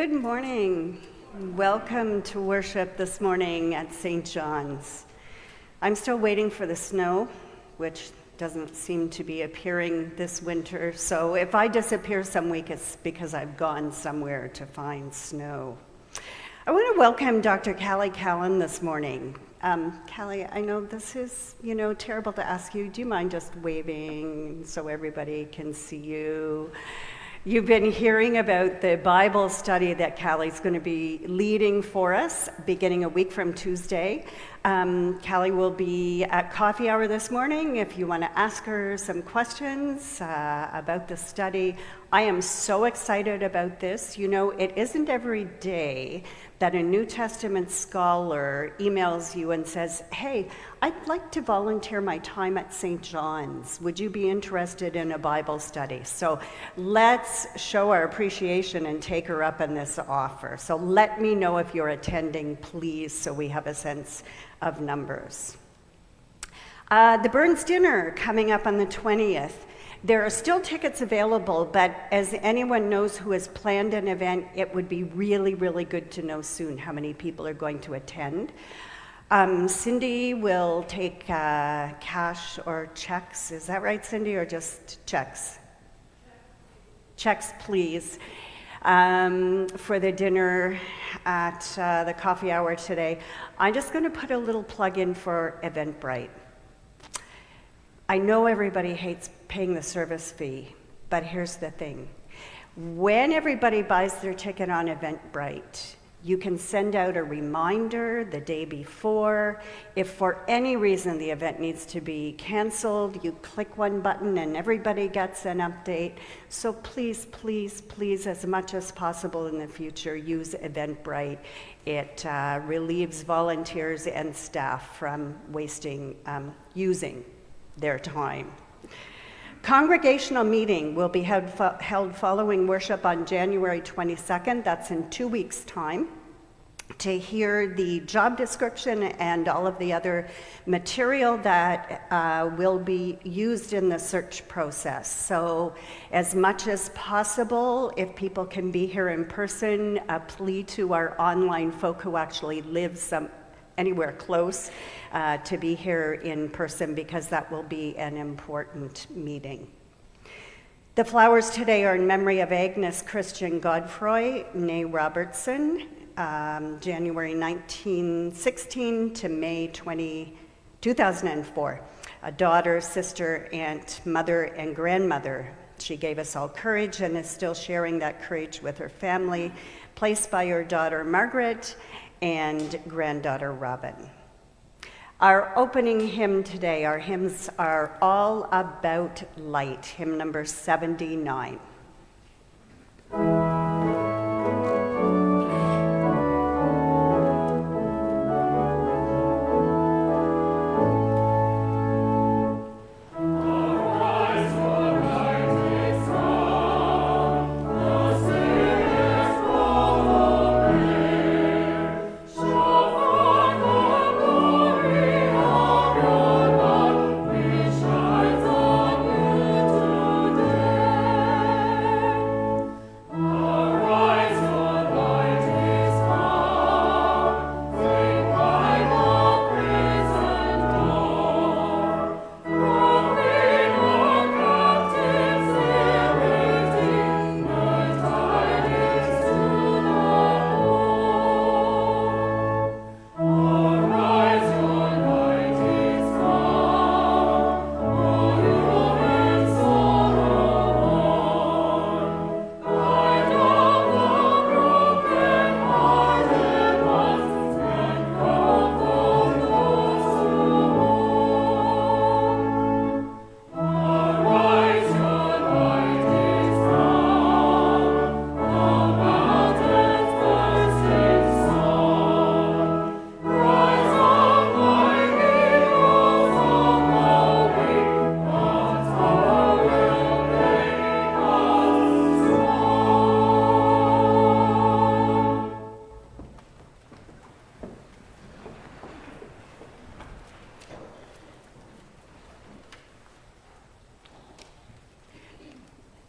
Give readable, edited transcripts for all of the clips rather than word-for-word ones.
Good morning. Welcome to worship this morning at St. John's. I'm still waiting for the snow, which doesn't seem to be appearing this winter. So if I disappear some week, it's because I've gone somewhere to find snow. I want to welcome Dr. Callie Callan this morning. Callie, I know this is, terrible to ask you. Do you mind just waving so everybody can see you? You've been hearing about the Bible study that Callie's going to be leading for us beginning a week from Tuesday. Callie will be at coffee hour this morning if you want to ask her some questions about the study. I am so excited about this. It isn't every day that a New Testament scholar emails you and says, hey, I'd like to volunteer my time at St. John's. Would you be interested in a Bible study? So let's show our appreciation and take her up on this offer. So let me know if you're attending, please, so we have a sense of numbers. The Burns Dinner coming up on the 20th. There are still tickets available, but as anyone knows who has planned an event, it would be really, really good to know soon how many people are going to attend. Cindy will take cash or checks. Is that right, Cindy, or just checks? Checks, please, for the dinner at the coffee hour today. I'm just going to put a little plug in for Eventbrite. I know everybody hates paying the service fee, but here's the thing. When everybody buys their ticket on Eventbrite, you can send out a reminder the day before. If for any reason the event needs to be canceled, you click one button and everybody gets an update. So please, please, please, as much as possible in the future, use Eventbrite. It relieves volunteers and staff from using their time. Congregational meeting will be held following worship on January 22nd. That's in 2 weeks' time, to hear the job description and all of the other material that will be used in the search process. So as much as possible, if people can be here in person, a plea to our online folk who actually live anywhere close to be here in person, because that will be an important meeting. The flowers today are in memory of Agnes Christian Godfroy, née Robertson, January 1916 to May 2004. A daughter, sister, aunt, mother, and grandmother. She gave us all courage and is still sharing that courage with her family, placed by her daughter Margaret and granddaughter Robin. Our opening hymn today, our hymns are All About Light, hymn number 79.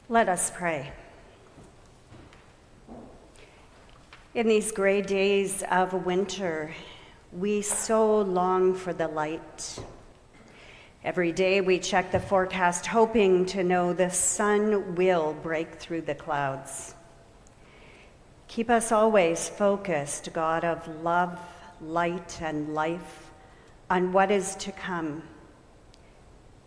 Let us pray. In these gray days of winter, we so long for the light. Every day we check the forecast, hoping to know the sun will break through the clouds. Keep us always focused, God of love, light, and life, on what is to come,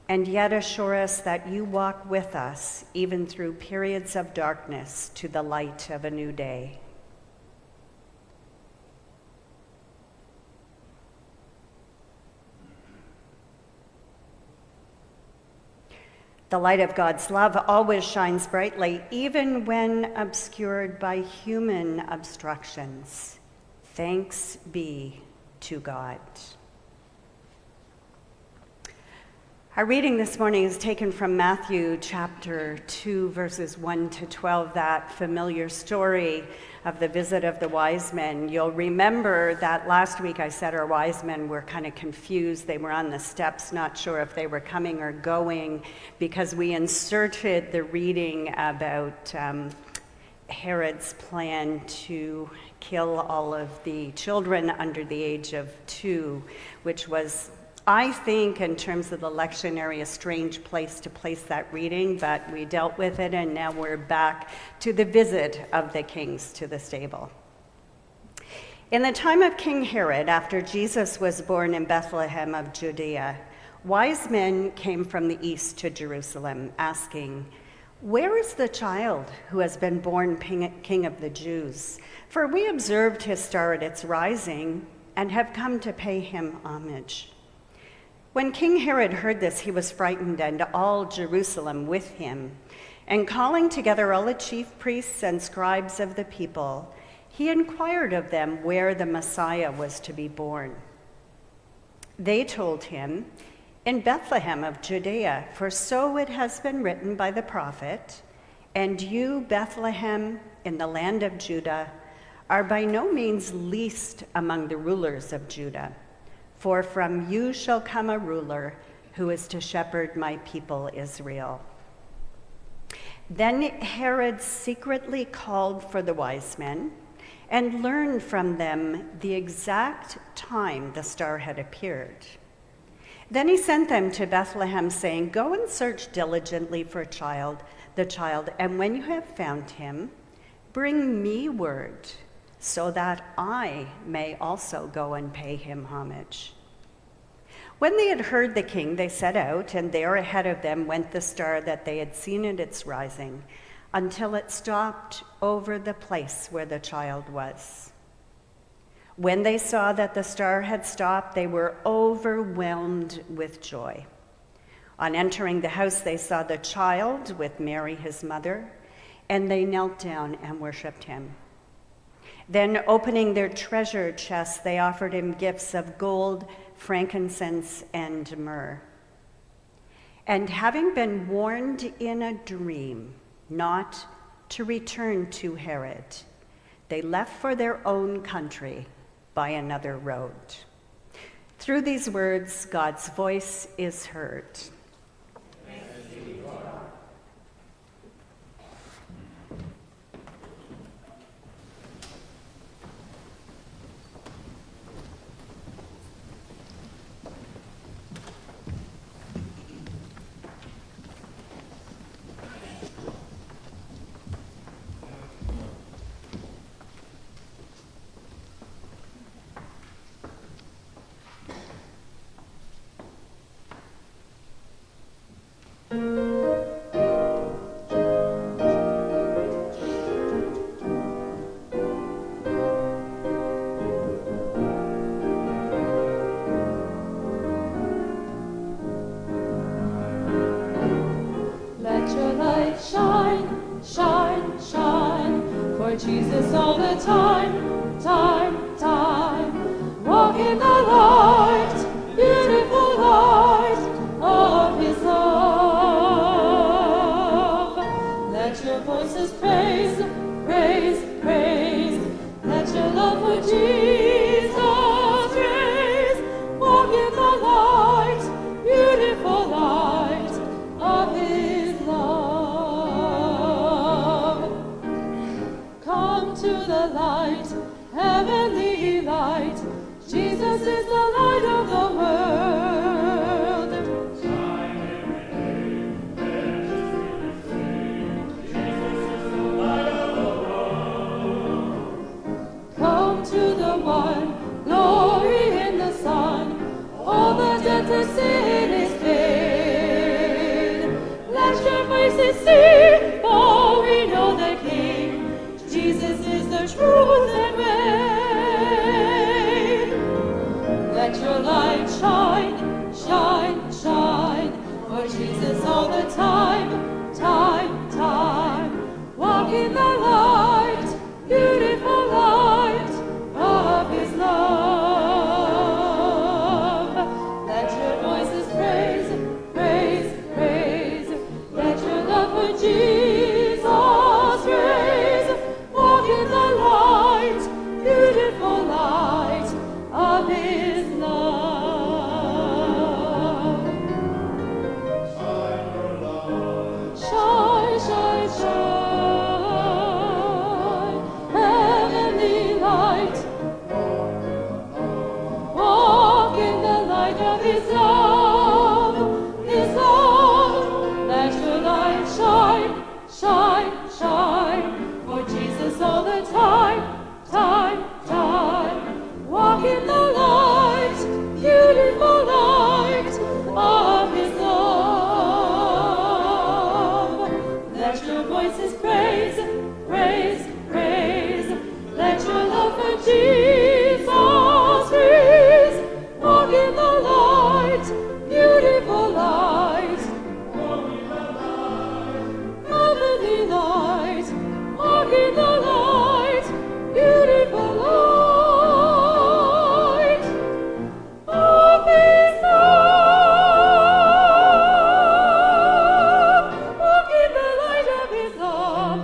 and yet assure us that you walk with us even through periods of darkness to the light of a new day. The light of God's love always shines brightly, even when obscured by human obstructions. Thanks be to God. Our reading this morning is taken from Matthew chapter 2, verses 1 to 12, that familiar story of the visit of the wise men. You'll remember that last week I said our wise men were kind of confused. They were on the steps, not sure if they were coming or going, because we inserted the reading about Herod's plan to kill all of the children under the age of 2, which was, I think, in terms of the lectionary, a strange place to place that reading, but we dealt with it, and now we're back to the visit of the kings to the stable. In the time of King Herod, after Jesus was born in Bethlehem of Judea, wise men came from the east to Jerusalem, asking, "Where is the child who has been born King of the Jews? For we observed his star at its rising and have come to pay him homage." When King Herod heard this, he was frightened, and all Jerusalem with him. And calling together all the chief priests and scribes of the people, he inquired of them where the Messiah was to be born. They told him, "In Bethlehem of Judea, for so it has been written by the prophet, 'And you, Bethlehem, in the land of Judah, are by no means least among the rulers of Judah. For from you shall come a ruler who is to shepherd my people Israel.' Then Herod secretly called for the wise men and learned from them the exact time the star had appeared. Then he sent them to Bethlehem, saying, 'Go and search diligently for the child, and when you have found him, bring me word, so that I may also go and pay him homage.' When they had heard the king, they set out, and there ahead of them went the star that they had seen at its rising, until it stopped over the place where the child was. When they saw that the star had stopped, they were overwhelmed with joy. On entering the house, they saw the child with Mary, his mother, and they knelt down and worshipped him. Then, opening their treasure chests, they offered him gifts of gold, frankincense, and myrrh. And having been warned in a dream not to return to Herod, they left for their own country by another road." Through these words, God's voice is heard. is the light of the world. Come to the one, glory in the Son. All the debt of sin is paid. Let your voices sing, for we know the King. Jesus is the truth and way. Let your light shine, shine, shine, for Jesus all the time, time, time. Walk in the light, beautiful light of his love. Let your voices praise, praise, praise. Let your love for Jesus raise. Walk in the light, beautiful light of his love. Shine, shine, shine, heavenly light. Walk in the light of his love, his love. Let your light shine, shine, shine, for Jesus all the time, time, time. Walk in the light, beautiful light of his love. Let your voices praise, praise, praise. Let your love for Jesus raise. Walk in the light, beautiful light. Heavenly light. Walk in the light, beautiful light of his love. Walk in the light of his love.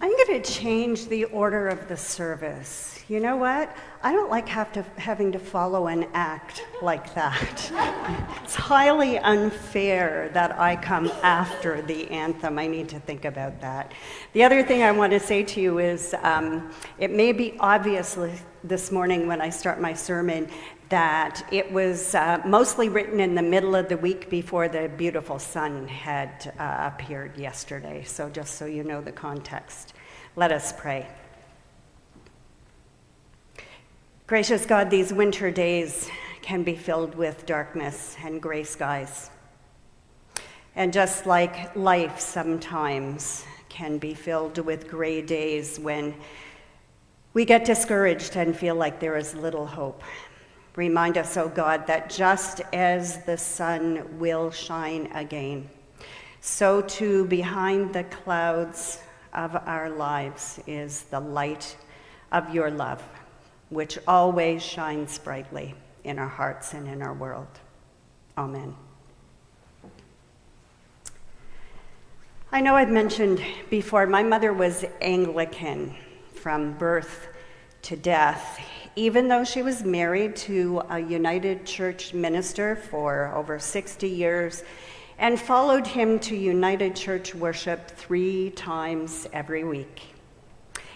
I'm going to change the order of the service. You know what? I don't like having to follow an act like that. It's highly unfair that I come after the anthem. I need to think about that. The other thing I want to say to you is it may be obvious this morning when I start my sermon that it was mostly written in the middle of the week before the beautiful sun had appeared yesterday. So just so you know the context, let us pray. Gracious God, these winter days can be filled with darkness and gray skies. And just like life sometimes can be filled with gray days when we get discouraged and feel like there is little hope. Remind us, O God, that just as the sun will shine again, so too behind the clouds of our lives is the light of your love, which always shines brightly in our hearts and in our world. Amen. I know I've mentioned before, my mother was Anglican from birth to death, even though she was married to a United Church minister for over 60 years and followed him to United Church worship 3 times every week.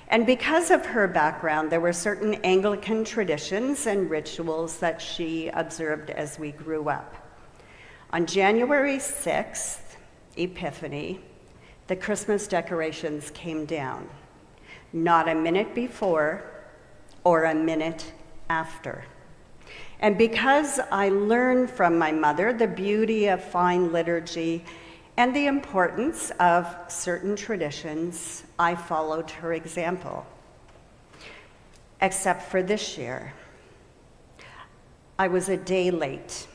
And because of her background, there were certain Anglican traditions and rituals that she observed as we grew up. On January 6th, Epiphany, the Christmas decorations came down, not a minute before or a minute after. And because I learned from my mother the beauty of fine liturgy and the importance of certain traditions, I followed her example. Except for this year. I was a day late.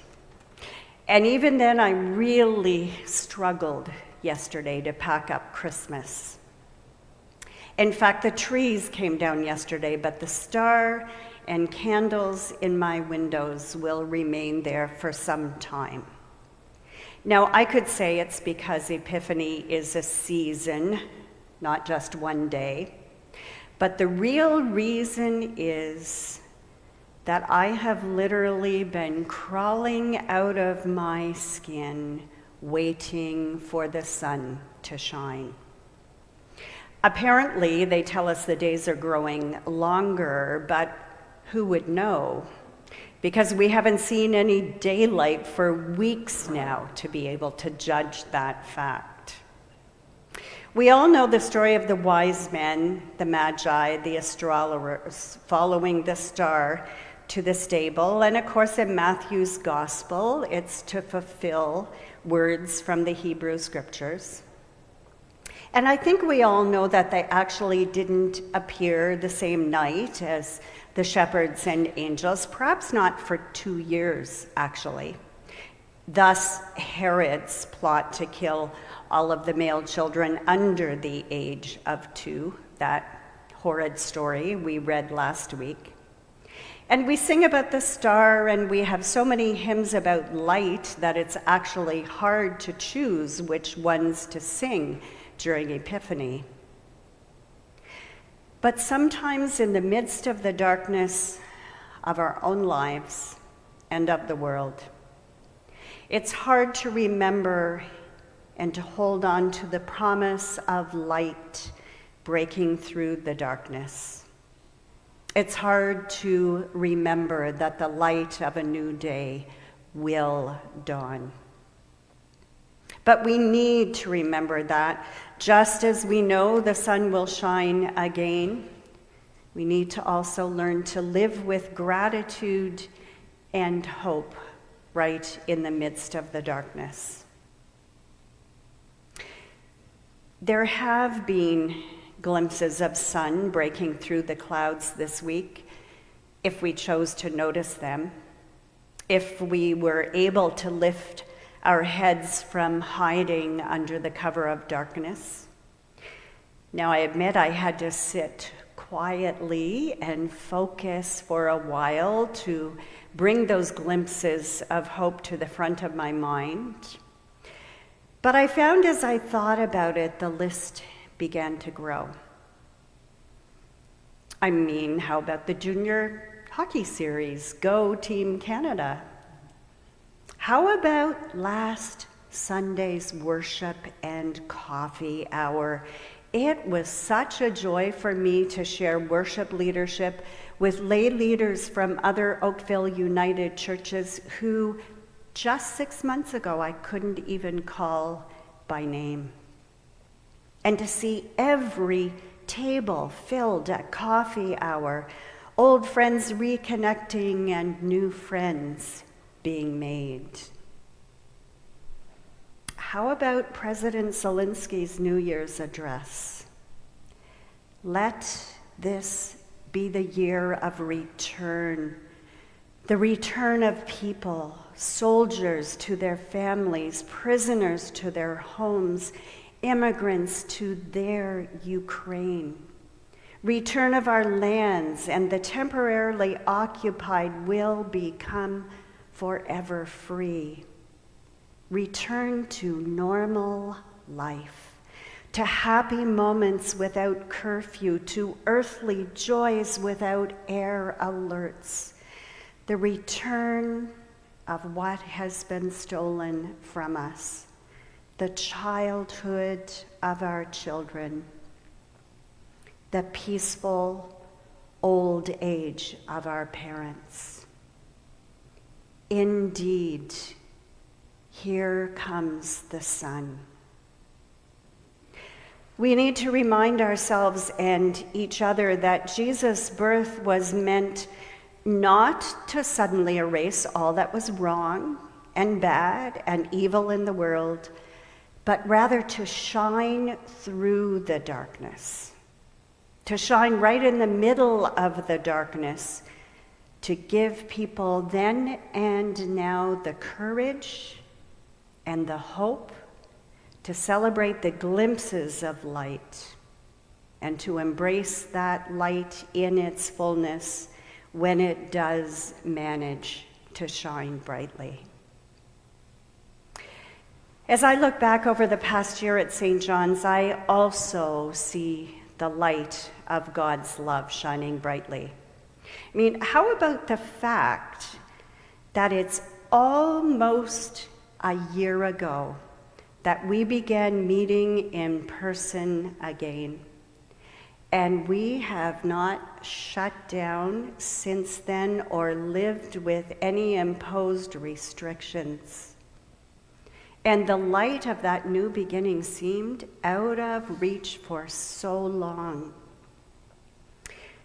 And even then, I really struggled yesterday to pack up Christmas. In fact, the trees came down yesterday, but the star and candles in my windows will remain there for some time. Now, I could say it's because Epiphany is a season, not just one day. But the real reason is that I have literally been crawling out of my skin, waiting for the sun to shine. Apparently, they tell us the days are growing longer, but who would know? Because we haven't seen any daylight for weeks now to be able to judge that fact. We all know the story of the wise men, the magi, the astrologers, following the star to the stable. And of course, in Matthew's gospel, it's to fulfill words from the Hebrew scriptures. And I think we all know that they actually didn't appear the same night as the shepherds and angels, perhaps not for 2 years, actually. Thus, Herod's plot to kill all of the male children under the age of 2, that horrid story we read last week. And we sing about the star, and we have so many hymns about light that it's actually hard to choose which ones to sing during Epiphany. But sometimes in the midst of the darkness of our own lives and of the world, it's hard to remember and to hold on to the promise of light breaking through the darkness. It's hard to remember that the light of a new day will dawn. But we need to remember that just as we know the sun will shine again, we need to also learn to live with gratitude and hope right in the midst of the darkness. There have been glimpses of sun breaking through the clouds this week, if we chose to notice them, if we were able to lift our heads from hiding under the cover of darkness. Now, I admit I had to sit quietly and focus for a while to bring those glimpses of hope to the front of my mind. But I found as I thought about it, the list began to grow. I mean, how about the junior hockey series, Go Team Canada? How about last Sunday's worship and coffee hour? It was such a joy for me to share worship leadership with lay leaders from other Oakville United churches who just 6 months ago I couldn't even call by name. And to see every table filled at coffee hour, old friends reconnecting and new friends being made. How about President Zelensky's New Year's address? Let this be the year of return, the return of people, soldiers to their families, prisoners to their homes, immigrants to their Ukraine. Return of our lands, and the temporarily occupied will become forever free. Return to normal life, to happy moments without curfew, to earthly joys without air alerts. The return of what has been stolen from us, the childhood of our children, the peaceful old age of our parents. Indeed, here comes the sun. We need to remind ourselves and each other that Jesus' birth was meant not to suddenly erase all that was wrong and bad and evil in the world, but rather to shine through the darkness, to shine right in the middle of the darkness, to give people then and now the courage and the hope to celebrate the glimpses of light and to embrace that light in its fullness when it does manage to shine brightly. As I look back over the past year at St. John's, I also see the light of God's love shining brightly. I mean, how about the fact that it's almost a year ago that we began meeting in person again? And we have not shut down since then or lived with any imposed restrictions. And the light of that new beginning seemed out of reach for so long.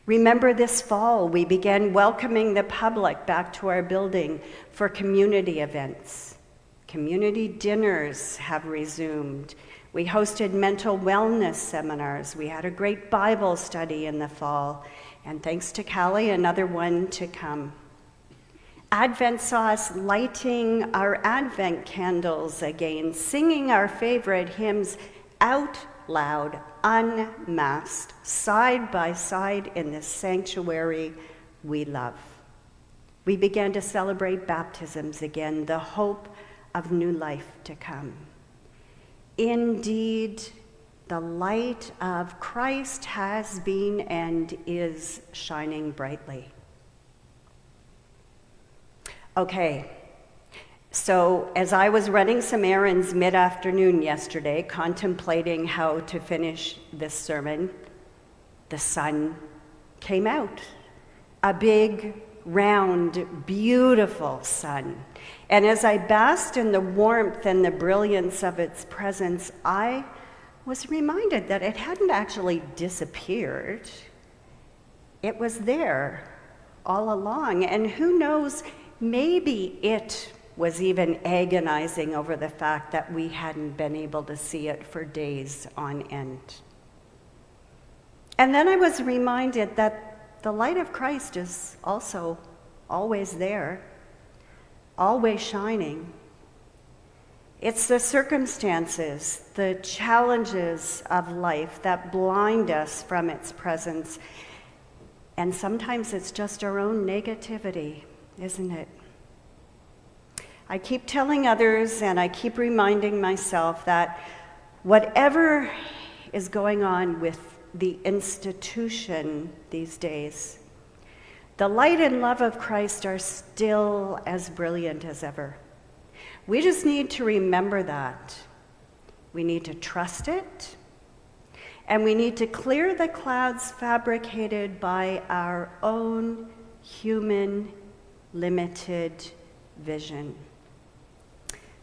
Remember this fall, we began welcoming the public back to our building for community events. Community dinners have resumed. We hosted mental wellness seminars. We had a great Bible study in the fall. And thanks to Callie, another one to come. Advent saw us lighting our Advent candles again, singing our favorite hymns out loud, unmasked, side by side in the sanctuary we love. We began to celebrate baptisms again, the hope of new life to come. Indeed, the light of Christ has been and is shining brightly. Okay, so as I was running some errands mid-afternoon yesterday, contemplating how to finish this sermon, the sun came out. A big, round, beautiful sun. And as I basked in the warmth and the brilliance of its presence, I was reminded that it hadn't actually disappeared. It was there all along, and who knows, maybe it was even agonizing over the fact that we hadn't been able to see it for days on end. And then I was reminded that the light of Christ is also always there, always shining. It's the circumstances, the challenges of life that blind us from its presence. And sometimes it's just our own negativity, isn't it? I keep telling others and I keep reminding myself that whatever is going on with the institution these days, the light and love of Christ are still as brilliant as ever. We just need to remember that. We need to trust it, and we need to clear the clouds fabricated by our own human, limited vision.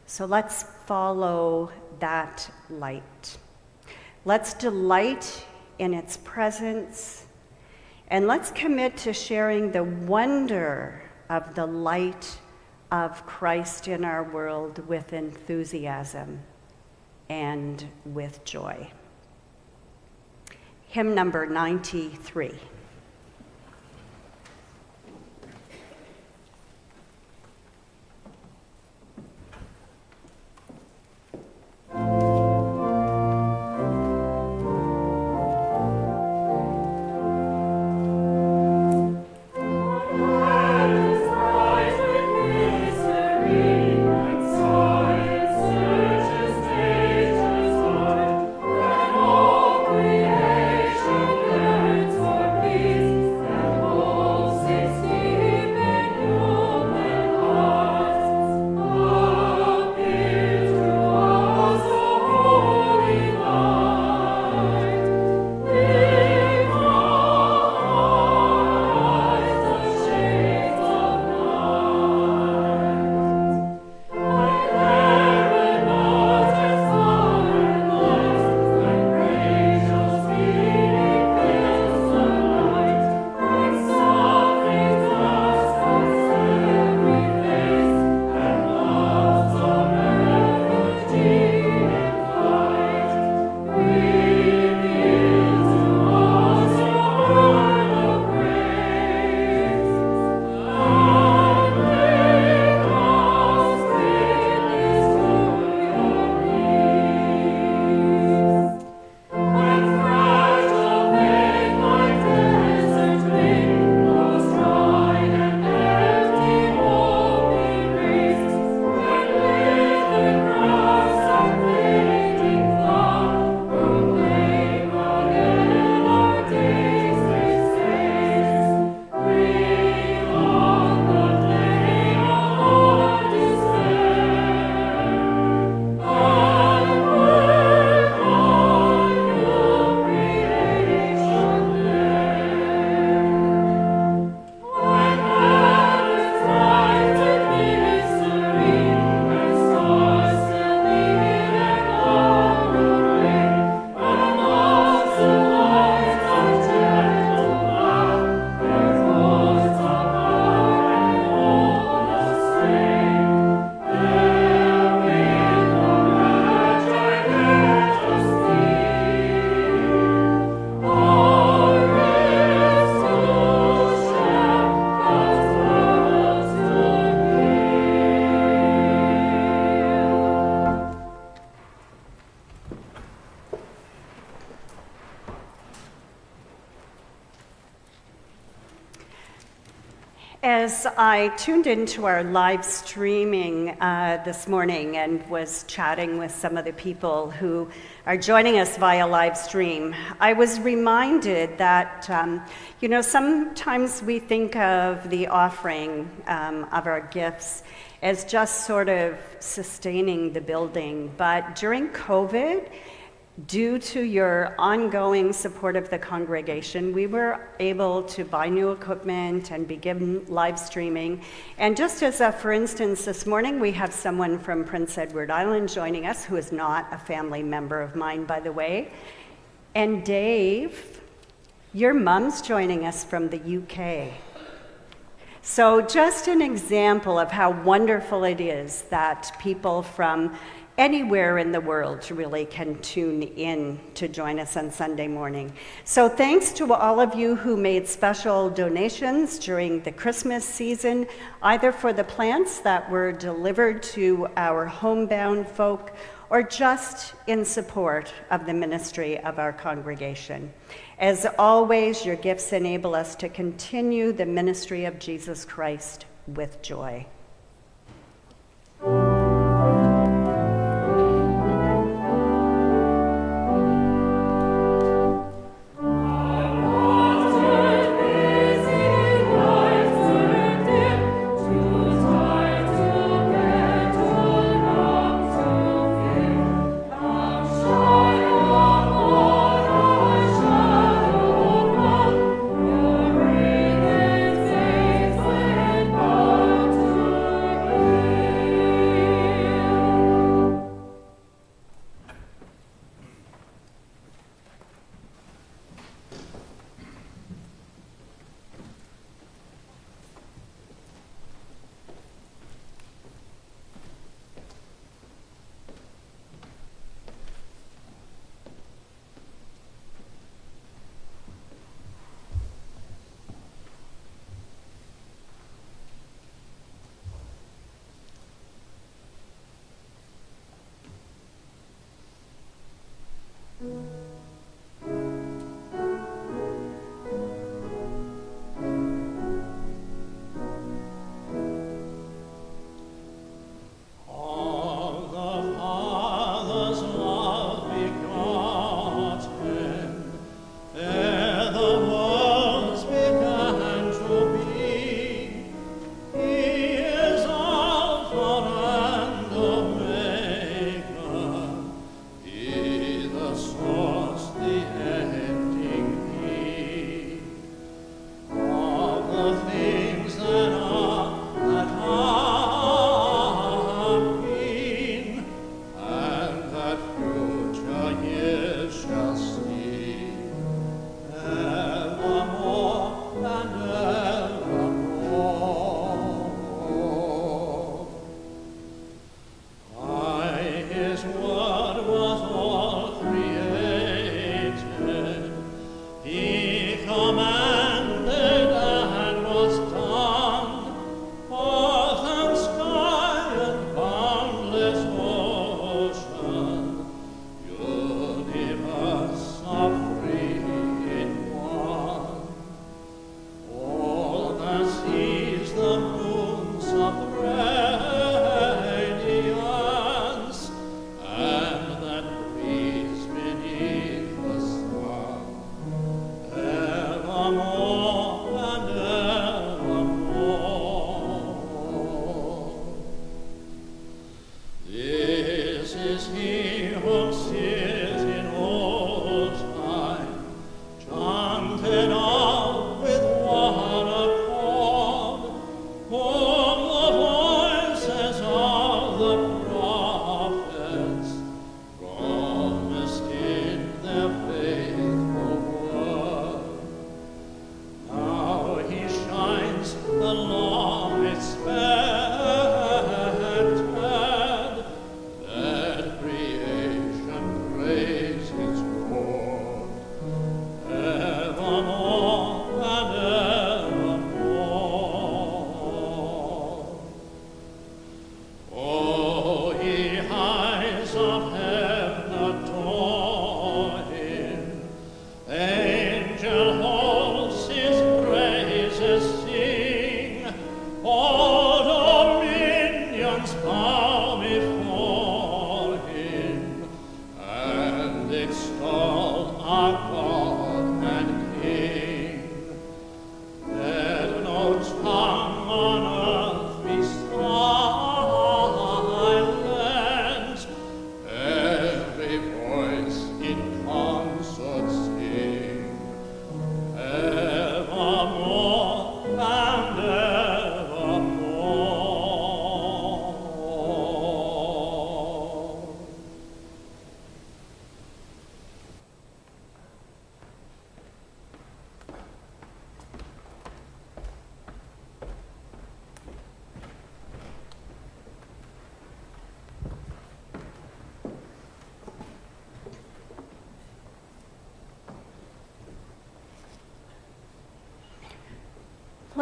So let's follow that light. Let's delight in its presence, and let's commit to sharing the wonder of the light of Christ in our world with enthusiasm and with joy. Hymn number 93. Creation learns for me. As I tuned into our live streaming this morning and was chatting with some of the people who are joining us via live stream, I was reminded that, sometimes we think of the offering of our gifts as just sort of sustaining the building. But during COVID, due to your ongoing support of the congregation, we were able to buy new equipment and begin live streaming. And just as for instance, this morning we have someone from Prince Edward Island joining us who is not a family member of mine, by the way. And Dave, your mom's joining us from the UK. So just an example of how wonderful it is that people from anywhere in the world really can tune in to join us on Sunday morning. So thanks to all of you who made special donations during the Christmas season, either for the plants that were delivered to our homebound folk or just in support of the ministry of our congregation. As always, your gifts enable us to continue the ministry of Jesus Christ with joy.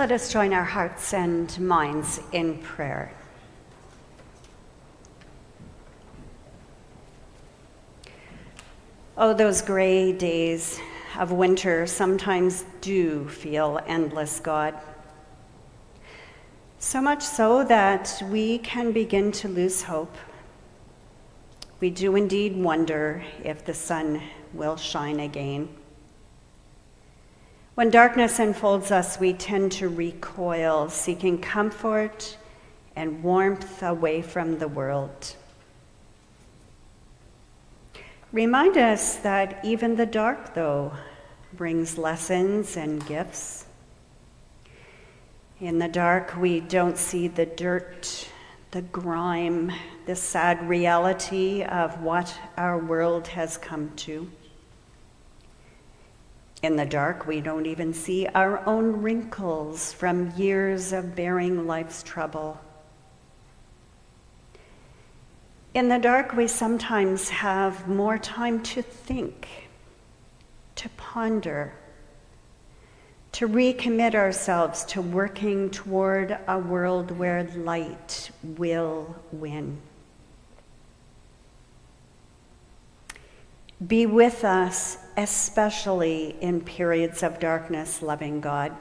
Let us join our hearts and minds in prayer. Oh, those gray days of winter sometimes do feel endless, God. So much so that we can begin to lose hope. We do indeed wonder if the sun will shine again. When darkness enfolds us, we tend to recoil, seeking comfort and warmth away from the world. Remind us that even the dark, though, brings lessons and gifts. In the dark, we don't see the dirt, the grime, the sad reality of what our world has come to. In the dark, we don't even see our own wrinkles from years of bearing life's trouble. In the dark, we sometimes have more time to think, to ponder, to recommit ourselves to working toward a world where light will win. Be with us, especially in periods of darkness, loving God.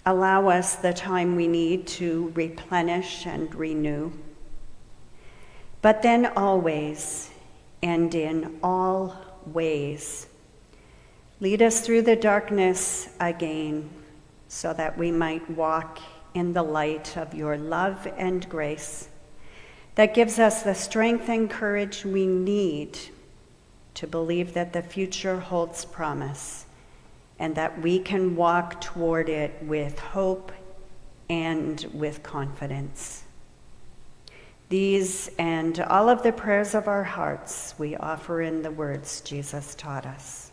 Allow us the time we need to replenish and renew. But then always, and in all ways, lead us through the darkness again, so that we might walk in the light of your love and grace that gives us the strength and courage we need to believe that the future holds promise, and that we can walk toward it with hope and with confidence. These and all of the prayers of our hearts we offer in the words Jesus taught us.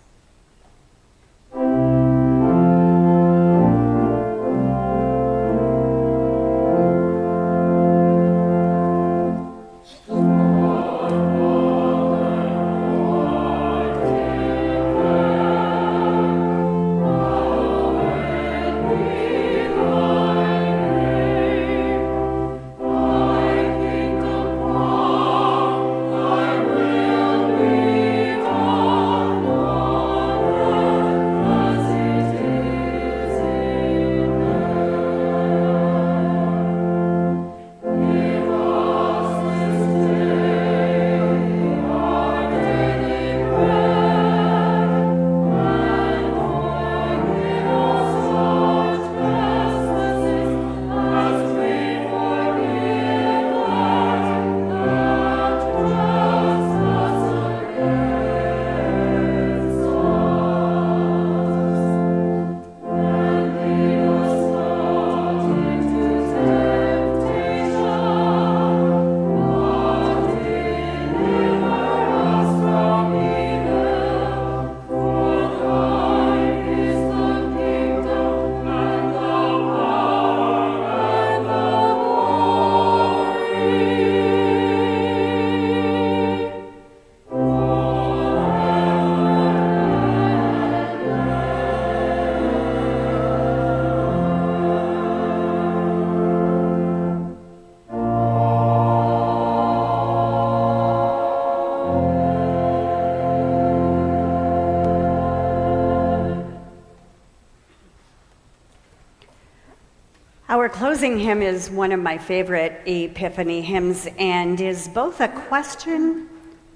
Our closing hymn is one of my favorite Epiphany hymns and is both a question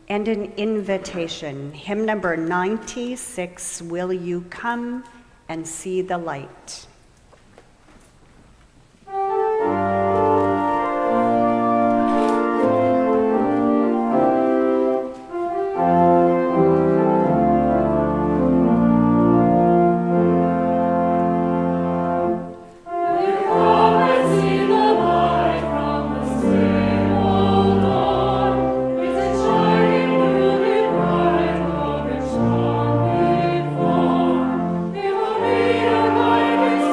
and an invitation. Hymn number 96, Will You Come and See the Light? Before, we are guided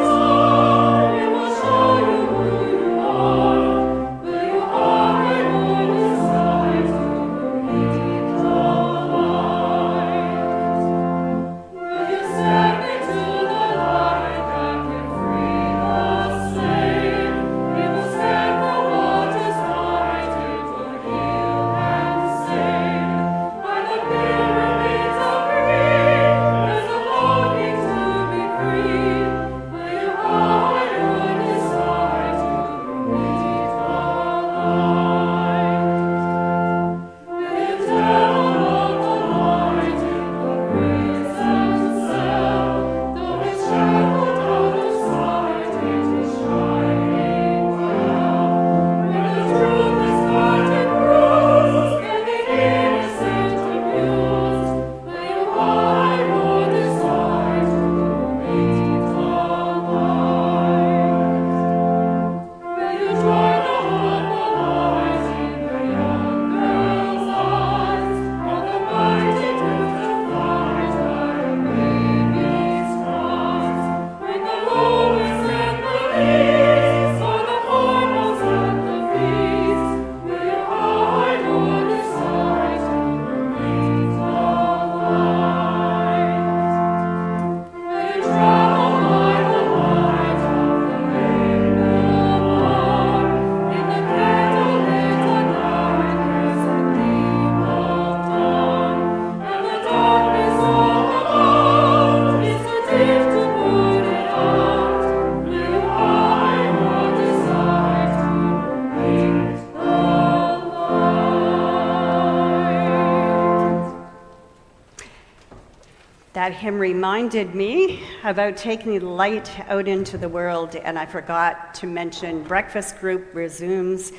That hymn reminded me about taking light out into the world, and I forgot to mention breakfast group resumes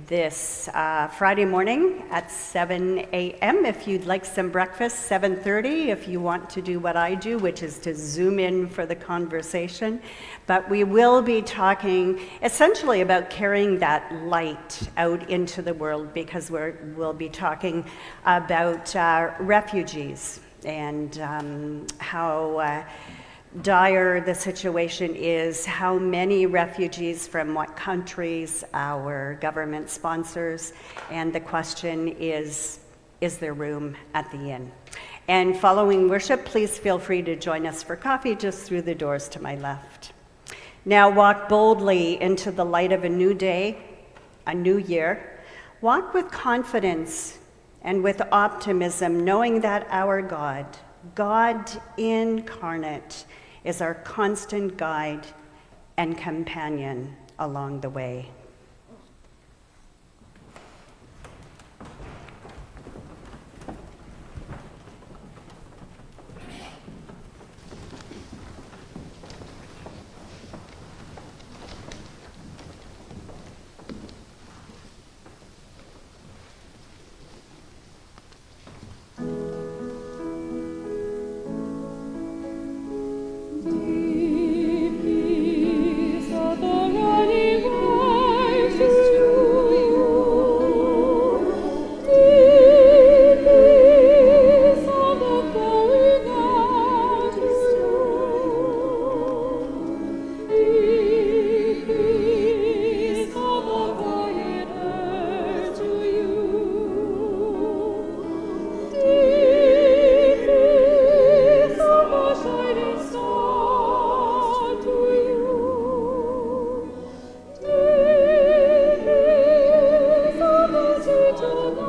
this Friday morning at 7 a.m. If you'd like some breakfast, 7:30 if you want to do what I do, which is to zoom in for the conversation. But we will be talking essentially about carrying that light out into the world, because we'll be talking about refugees and how dire the situation is, how many refugees from what countries, our government sponsors, and the question is there room at the inn? And following worship, please feel free to join us for coffee just through the doors to my left. Now walk boldly into the light of a new day, a new year. Walk with confidence and with optimism, knowing that our God, God incarnate, is our constant guide and companion along the way. To